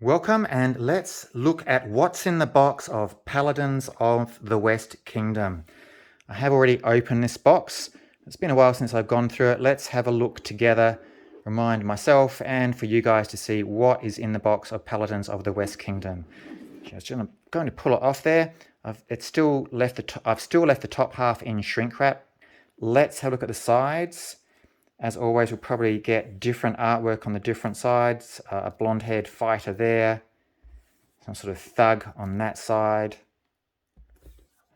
Welcome, and let's look at what's in the box of Paladins of the West Kingdom. I have already opened this box. It's been a while since I've gone through it. Let's have a look together, remind myself and for you guys to see what is in the box of Paladins of the West Kingdom. Just going to pull it off there. I've still left the top half in shrink wrap. Let's have a look at the sides. As always, we'll probably get different artwork on the different sides. A blonde-haired fighter there. Some sort of thug on that side.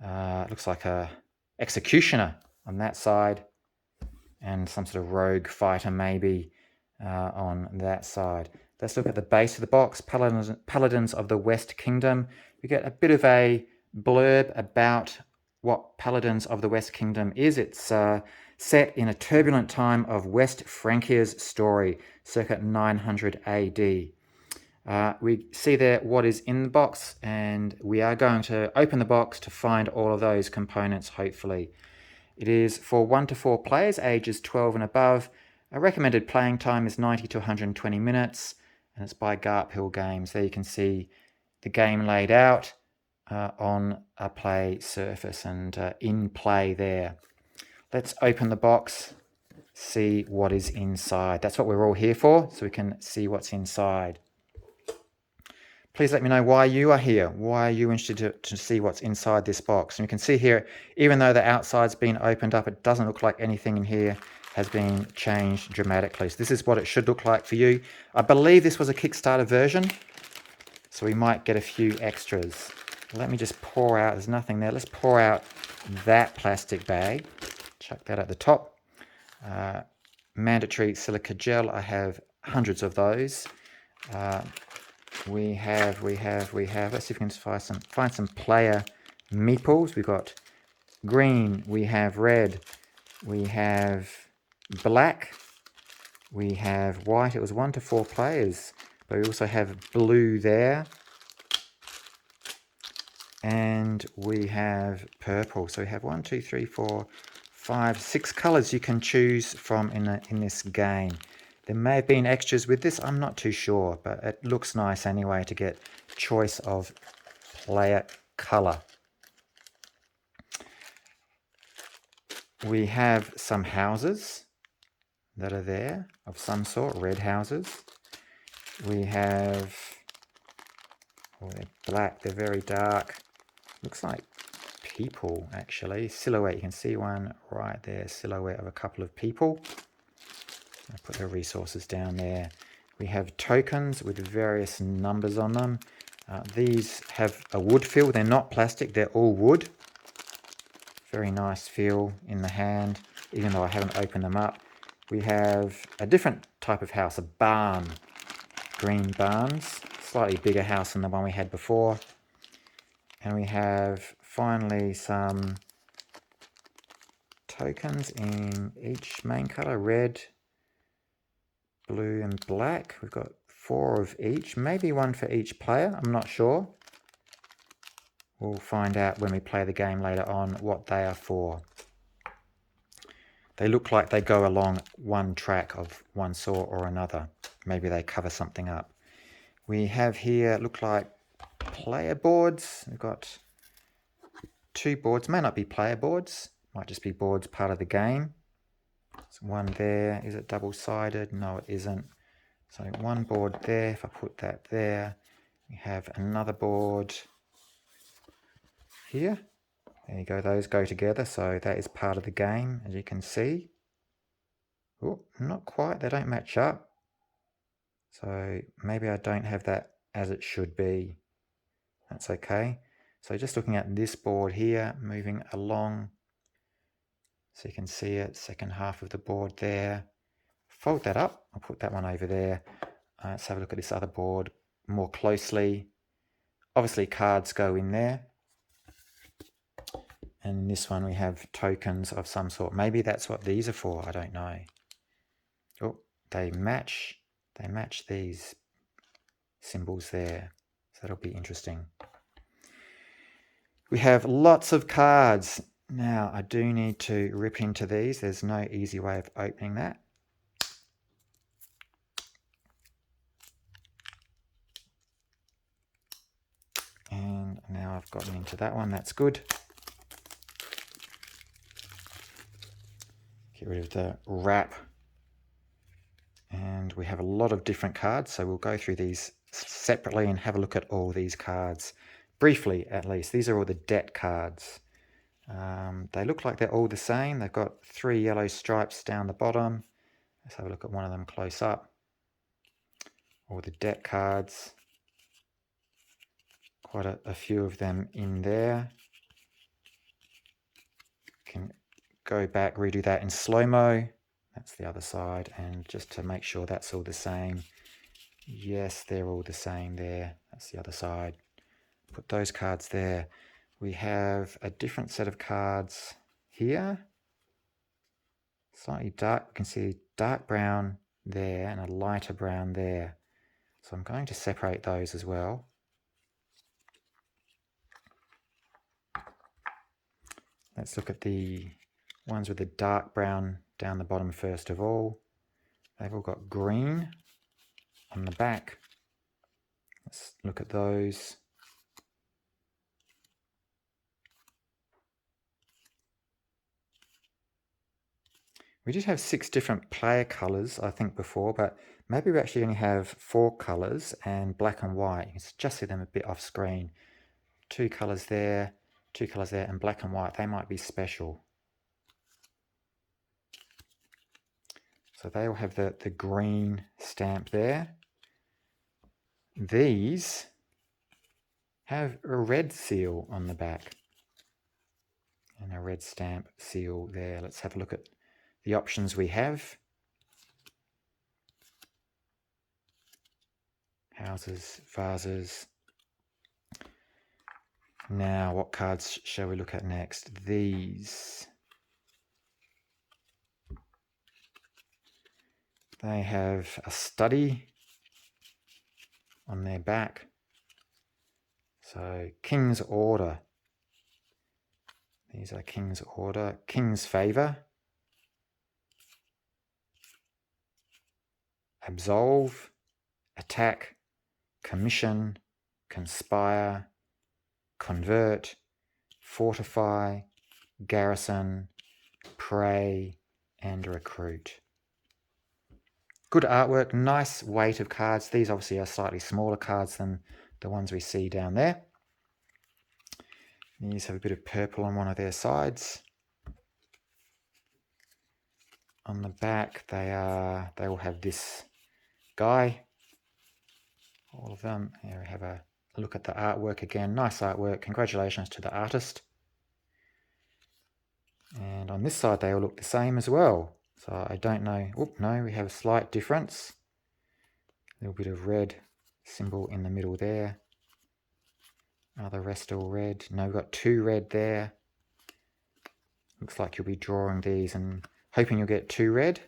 Looks like a executioner on that side. And some sort of rogue fighter maybe on that side. Let's look at the base of the box. Paladins of the West Kingdom. We get a bit of a blurb about what Paladins of the West Kingdom is. It's set in a turbulent time of West Frankia's story, circa 900 AD. We see there what is in the box, and we are going to open the box to find all of those components, hopefully. It is for 1 to 4 players, ages 12 and above. A recommended playing time is 90 to 120 minutes, and it's by Garphill Games. There you can see the game laid out on a play surface and in play there. Let's open the box, see what is inside. That's what we're all here for, so we can see what's inside. Please let me know why you are here. Why are you interested to see what's inside this box? And you can see here, even though the outside's been opened up, it doesn't look like anything in here has been changed dramatically. So this is what it should look like for you. I believe this was a Kickstarter version, so we might get a few extras. Let me just pour out, there's nothing there. Let's pour out that plastic bag. Chuck that at the top. Mandatory silica gel. I have hundreds of those. We have. Let's see if we can find some player meeples. We've got green. We have red. We have black. We have white. It was 1 to 4 players, but we also have blue there. And we have purple. So we have 1, 2, 3, 4, 5, 6 colors you can choose from in this game. There may have been extras with this, I'm not too sure, but it looks nice anyway to get choice of player color. We have some houses that are there of some sort, red houses. We have, they're black, they're very dark. Looks like people actually. Silhouette, you can see one right there, silhouette of a couple of people. I'll put the resources down there. We have tokens with various numbers on them. These have a wood feel. They're not plastic, they're all wood. Very nice feel in the hand, even though I haven't opened them up. We have a different type of house, a barn. Green barns. Slightly bigger house than the one we had before. And we have finally some tokens in each main color, red, blue and black. We've got 4 of each, maybe 1 for each player, I'm not sure. We'll find out when we play the game later on what they are for. They look like they go along one track of one sort or another. Maybe they cover something up. We have here, look like player boards. We've got 2 boards, may not be player boards, might just be boards part of the game. There's one there. Is it double-sided? No, it isn't. So 1 board there. If I put that there, we have another board here. There you go. Those go together. So that is part of the game, as you can see. Oh, not quite. They don't match up. So maybe I don't have that as it should be. That's okay. So just looking at this board here, moving along. So you can see it, second half of the board there. Fold that up, I'll put that one over there. Let's have a look at this other board more closely. Obviously cards go in there. And in this one we have tokens of some sort. Maybe that's what these are for, I don't know. Oh, they match these symbols there. So that'll be interesting. We have lots of cards. Now, I do need to rip into these. There's no easy way of opening that. I've gotten into that one. That's good. Get rid of the wrap. And we have a lot of different cards, so we'll go through these separately and have a look at all these cards. Briefly, at least. These are all the debt cards. They look like they're all the same. They've got 3 yellow stripes down the bottom. Let's have a look at one of them close up. All the debt cards. Quite a few of them in there. Can go back, redo that in slow-mo. That's the other side, and just to make sure that's all the same. Yes, they're all the same there. That's the other side. Put those cards there. We have a different set of cards here. Slightly dark, you can see dark brown there and a lighter brown there. So I'm going to separate those as well. Let's look at the ones with the dark brown down the bottom first of all. They've all got green on the back. Let's look at those. We did have 6 different player colours, I think, before, but maybe we actually only have 4 colours and black and white. You can just see them a bit off screen. 2 colours there, 2 colours there, and black and white. They might be special. So they all have the green stamp there. These have a red seal on the back and a red stamp seal there. Let's have a look at the options we have. Houses, vases. Now, what cards shall we look at next? These. They have a study on their back. So, King's Order. These are King's Order. King's Favour. Absolve. Attack. Commission. Conspire. Convert. Fortify. Garrison. Pray. And Recruit. Good artwork, nice weight of cards. These obviously are slightly smaller cards than the ones we see down there. These have a bit of purple on one of their sides. On the back, they all have this guy. All of them. Here we have a look at the artwork again. Nice artwork. Congratulations to the artist. And on this side, they all look the same as well. So I don't know. Oh, no, we have a slight difference. A little bit of red symbol in the middle there. Are the rest all red? No, we've got 2 red there. Looks like you'll be drawing these and hoping you'll get 2 red.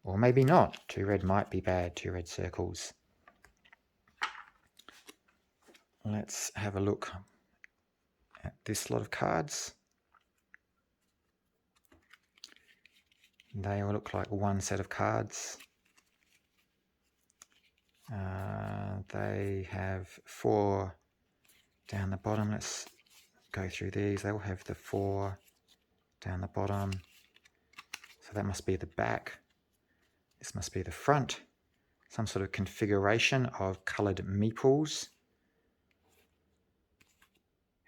Or maybe not. 2 red might be bad, 2 red circles. Let's have a look at this lot of cards. They all look like one set of cards. They have 4 down the bottom. Let's go through these. They all have the 4 down the bottom. So that must be the back. This must be the front. Some sort of configuration of coloured meeples.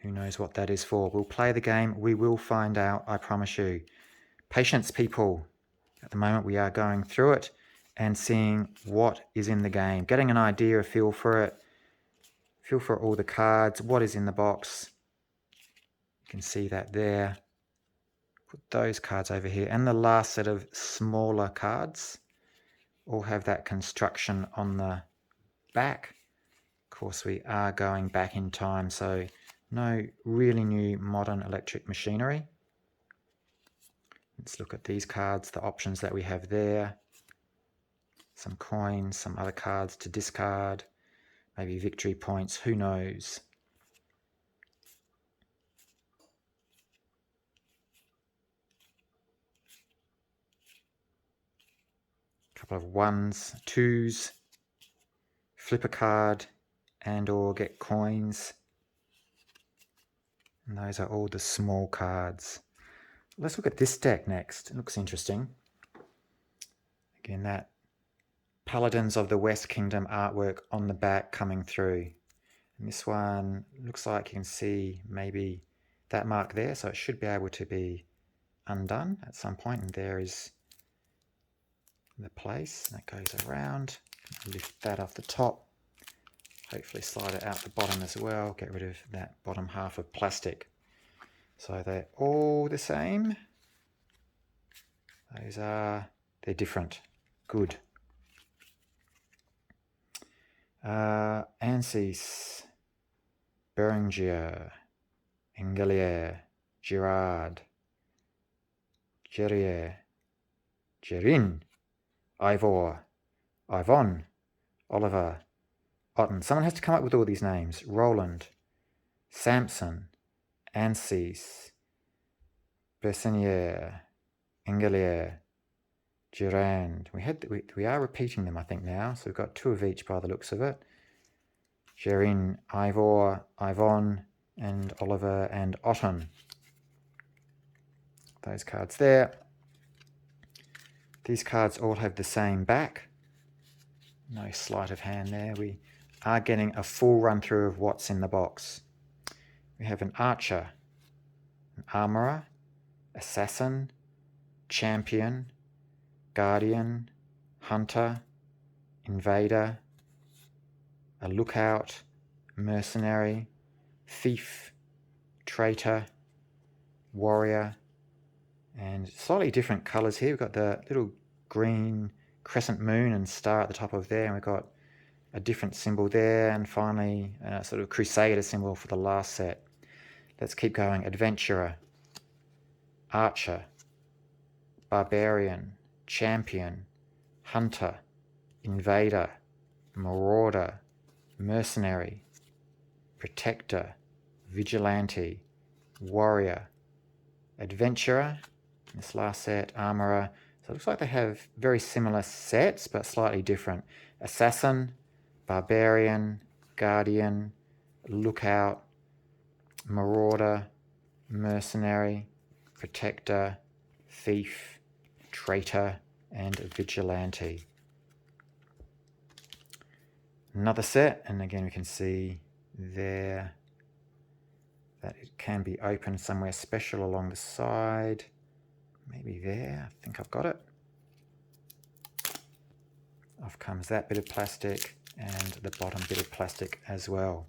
Who knows what that is for? We'll play the game. We will find out, I promise you. Patience, people. At the moment, we are going through it and seeing what is in the game. Getting an idea, a feel for it. Feel for all the cards. What is in the box. You can see that there. Put those cards over here. And the last set of smaller cards all have that construction on the back. Of course, we are going back in time, so no really new modern electric machinery. Let's look at these cards, the options that we have there. Some coins, some other cards to discard, maybe victory points, who knows. A couple of 1s, 2s, flip a card and or get coins. And those are all the small cards. Let's look at this deck next. It looks interesting. Again, that Paladins of the West Kingdom artwork on the back coming through. And this one looks like you can see maybe that mark there, so it should be able to be undone at some point. And there is the place that goes around. Lift that off the top. Hopefully slide it out the bottom as well. Get rid of that bottom half of plastic. So they're all the same. They're different. Good. Ansis, Berengier, Engelier, Girard, Gerrier, Gerin, Ivor, Ivon, Oliver, Otten. Someone has to come up with all these names. Roland, Samson, Ansis, Bersenier, Engelier, Gerand. We are repeating them, I think, now. So we've got 2 of each by the looks of it. Gerin, Ivor, Ivon, and Oliver and Otten. Those cards there. These cards all have the same back. No sleight of hand there. We are getting a full run through of what's in the box. We have an archer, an armorer, assassin, champion, guardian, hunter, invader, a lookout, mercenary, thief, traitor, warrior, and slightly different colours here. We've got the little green crescent moon and star at the top of there, and we've got a different symbol there, and finally a sort of crusader symbol for the last set. Let's keep going. Adventurer, archer, barbarian, champion, hunter, invader, marauder, mercenary, protector, vigilante, warrior, adventurer, this last set, armorer. So it looks like they have very similar sets, but slightly different. Assassin, barbarian, guardian, lookout, marauder, mercenary, protector, thief, traitor, and vigilante. Another set, and again we can see there that it can be opened somewhere special along the side. Maybe there, I think I've got it. Off comes that bit of plastic and the bottom bit of plastic as well.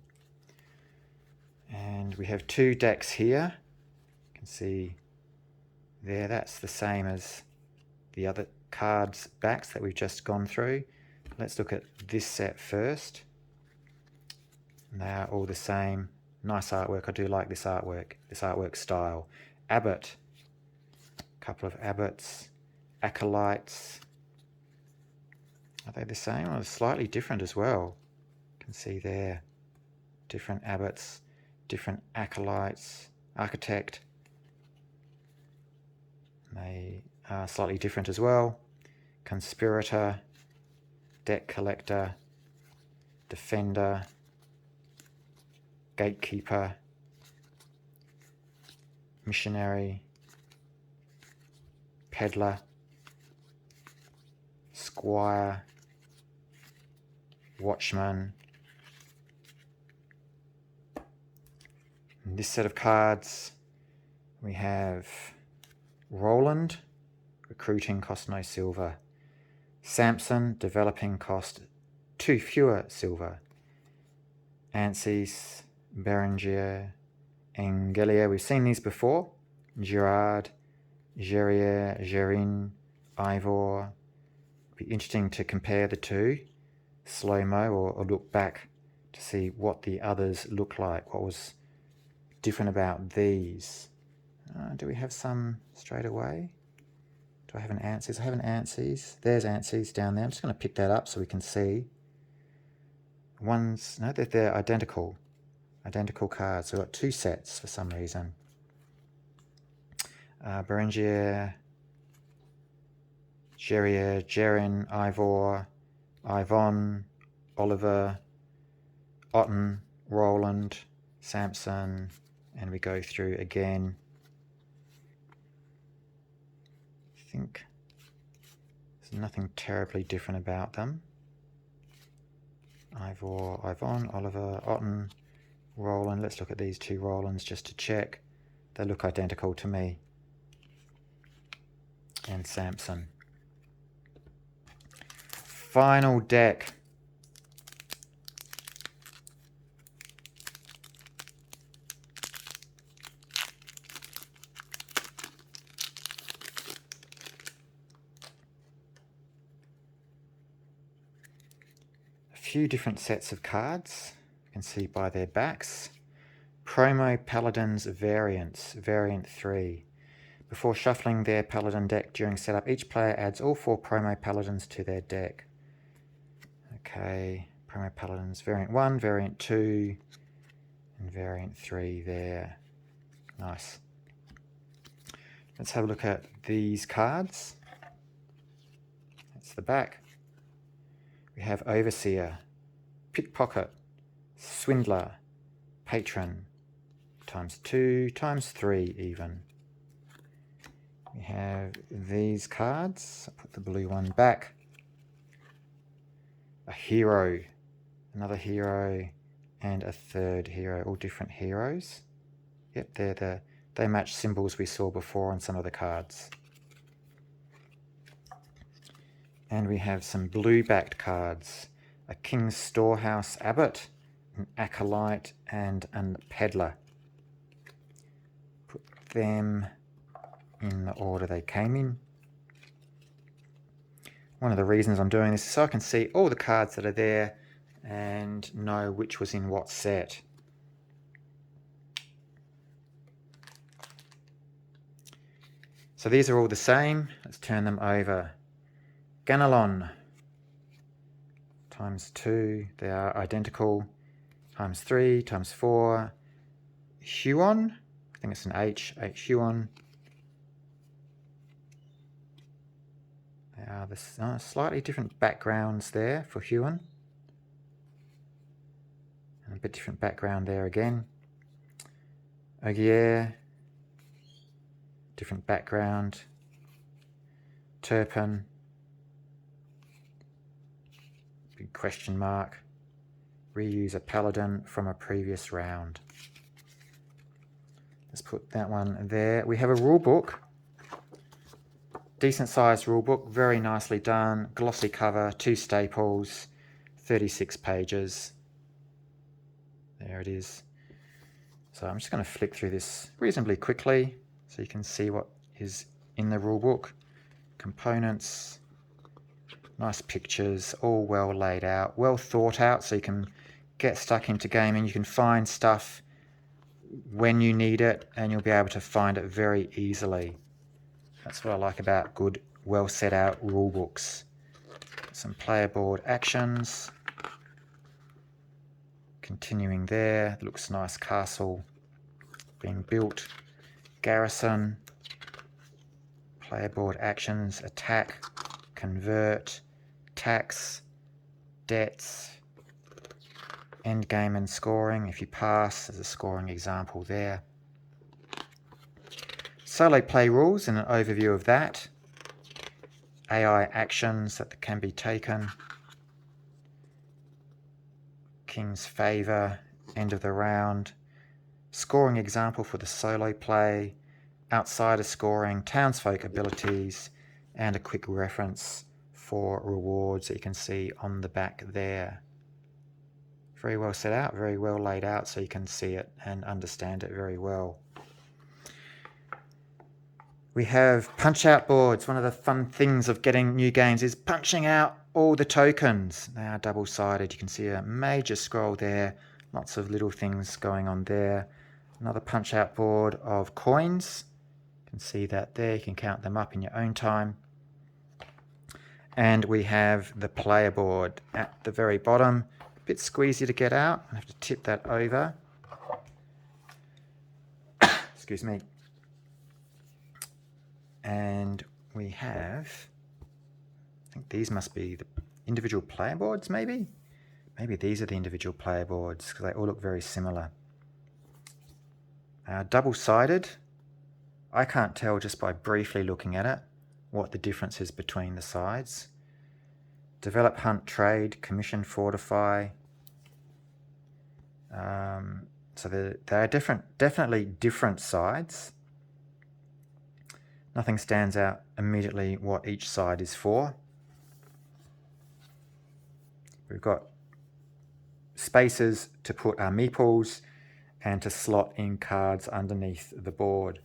And we have 2 decks here. You can see there, that's the same as the other cards backs that we've just gone through. Let's look at this set first. And they are all the same. Nice artwork. I do like this artwork style. Abbot. A couple of abbots. Acolytes. Are they the same or slightly different as well? You can see there. Different abbots. Different acolytes. Architect. They are slightly different as well. Conspirator. Debt collector, defender, gatekeeper, missionary, peddler, squire, watchman. In this set of cards, we have Roland, recruiting cost no silver. Samson, developing cost 2 fewer silver. Ansis, Berengier, Engelier, we've seen these before. Girard, Gerrier, Gerin, Ivor. It'd be interesting to compare the 2, slow-mo, or look back to see what the others look like, what was different about these. Do we have some straight away? Do I have an Ansis? I have an Ansis. There's Ansis down there. I'm just going to pick that up so we can see. No, they're identical. Identical cards. So we've got 2 sets for some reason. Berengier, Gerrier, Gerin, Ivor, Ivon, Oliver, Otten, Roland, Samson, and we go through again. I think there's nothing terribly different about them. Ivor, Yvonne, Oliver, Otten, Roland. Let's look at these two Rolands just to check. They look identical to me. And Samson. Final deck. A few different sets of cards. You can see by their backs. Promo Paladins variants, variant 3. Before shuffling their Paladin deck during setup, each player adds all 4 Promo Paladins to their deck. Okay, Promo Paladins variant 1, variant 2, and variant 3 there. Nice. Let's have a look at these cards. That's the back. We have Overseer, Pickpocket, Swindler, Patron, ×2, ×3 even. We have these cards. I'll put the blue one back. A hero, another hero, and a third hero, all different heroes. Yep, they match symbols we saw before on some of the cards. And we have some blue-backed cards. A King's Storehouse Abbot, an Acolyte, and a Peddler. Put them in the order they came in. One of the reasons I'm doing this is so I can see all the cards that are there and know which was in what set. So these are all the same. Let's turn them over. Ganelon ×2, they are identical. ×3, ×4. Huon, I think it's an H Huon. They are the slightly different backgrounds there for Huon. And a bit different background there again. Ogier, different background. Turpin, big question mark. Reuse a Paladin from a previous round. Let's put that one there. We have a rule book. Decent sized rule book, very nicely done. Glossy cover, 2 staples, 36 pages. There it is. So I'm just going to flick through this reasonably quickly so you can see what is in the rule book. Components, nice pictures, all well laid out, well thought out, so you can get stuck into gaming. You can find stuff when you need it and you'll be able to find it very easily. That's what I like about good, well set out rule books. Some player board actions. Continuing there, looks nice castle being built. Garrison. Player board actions, attack, convert, tax, debts, endgame and scoring. If you pass, there's a scoring example there. Solo play rules and an overview of that. AI actions that can be taken. King's Favour, end of the round. Scoring example for the solo play. Outsider scoring, townsfolk abilities, and a quick reference for rewards that you can see on the back there. Very well set out, very well laid out, so you can see it and understand it very well. We have punch out boards. One of the fun things of getting new games is punching out all the tokens. They are double-sided. You can see a major scroll there, lots of little things going on there. Another punch out board of coins. You can see that there. You can count them up in your own time. And we have the player board at the very bottom. A bit squeezy to get out. I have to tip that over. Excuse me. And we have, I think these must be the individual player boards, maybe? Maybe these are the individual player boards because they all look very similar. Double-sided. I can't tell just by briefly looking at it what the difference is between the sides. Develop, hunt, trade, commission, fortify. So they are definitely different sides. Nothing stands out immediately what each side is for. We've got spaces to put our meeples and to slot in cards underneath the board.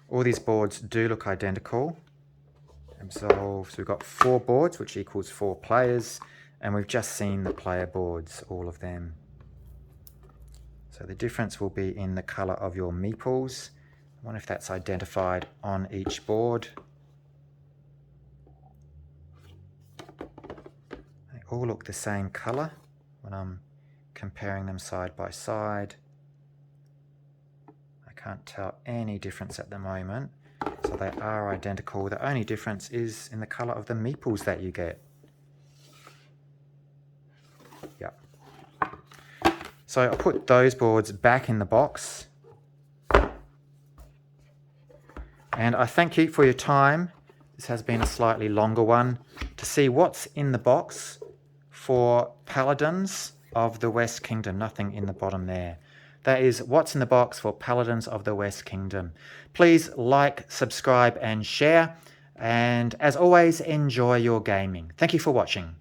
All these boards do look identical. Absolve. So we've got 4 boards, which equals 4 players, and we've just seen the player boards, all of them. So the difference will be in the colour of your meeples. I wonder if that's identified on each board. They all look the same colour when I'm comparing them side by side. I can't tell any difference at the moment. So they are identical. The only difference is in the colour of the meeples that you get. Yep. So I'll put those boards back in the box. And I thank you for your time. This has been a slightly longer one to see what's in the box for Paladins of the West Kingdom. Nothing in the bottom there. That is what's in the box for Paladins of the West Kingdom. Please like, subscribe and share. And as always, enjoy your gaming. Thank you for watching.